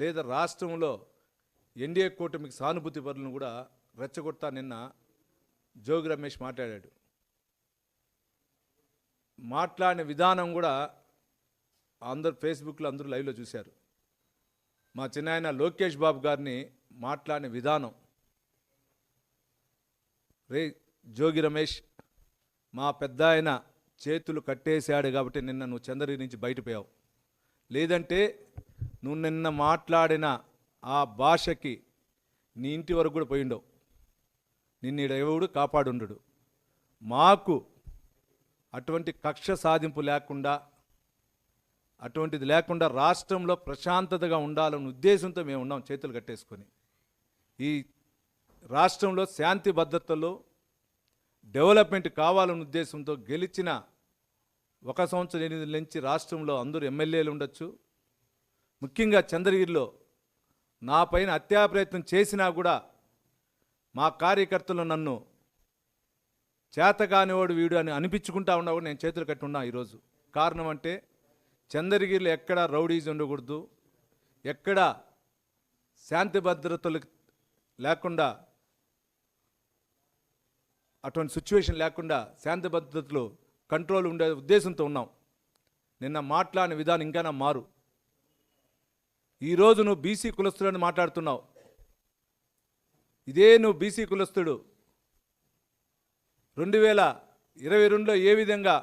లేదా రాష్ట్రంలో ఎన్డీఏ కూటమికి సానుభూతి పరులను కూడా రెచ్చగొడతా నిన్న జోగి రమేష్ మాట్లాడాడు. మాట్లాడిన విధానం కూడా అందరు ఫేస్బుక్లో అందరూ లైవ్లో చూశారు. మా చిన్నాయన లోకేష్ బాబు గారిని మాట్లాడిన విధానం, రే జోగి రమేష్, మా పెద్ద ఆయన చేతులు కట్టేశాడు కాబట్టి నిన్న నువ్వు చంద్రగిరి నుంచి బయటపోయావు. లేదంటే నువ్వు నిన్న మాట్లాడిన ఆ భాషకి నీ ఇంటి వరకు కూడా పోయిండవు. నిన్ను ఎవడు కాపాడుండడు. మాకు అటువంటి కక్ష సాధింపు లేకుండా, అటువంటిది లేకుండా రాష్ట్రంలో ప్రశాంతతగా ఉండాలన్న ఉద్దేశంతో మేము ఉన్నాం చేతులు కట్టేసుకొని. ఈ రాష్ట్రంలో శాంతి భద్రతలో డెవలప్మెంట్ కావాలన్న ఉద్దేశంతో గెలిచిన 1 సంవత్సరం 8 నెలల నుంచి రాష్ట్రంలో అందరూ ఎమ్మెల్యేలు ఉండొచ్చు. ముఖ్యంగా చంద్రగిరిలో నా పైన హత్యా ప్రయత్నం చేసినా కూడా మా కార్యకర్తలు నన్ను చేతగానివాడు వీడు అని అనిపించుకుంటా ఉన్నా కూడా నేను చేతులు కట్టి ఉన్నా ఈరోజు. కారణం అంటే చంద్రగిరిలో ఎక్కడ రౌడీస్ ఉండకూడదు, ఎక్కడ శాంతి భద్రతలు లేకుండా, అటువంటి సిచ్యువేషన్ లేకుండా శాంతి భద్రతలు కంట్రోల్ ఉండే ఉద్దేశంతో ఉన్నాం. నిన్న మాట్లాడిన విధానం ఇంకా మారు. ఈరోజు నువ్వు బీసీ కులస్తుడని మాట్లాడుతున్నావు. ఇదే నువ్వు బీసీ కులస్తుడు 2022లో ఏ విధంగా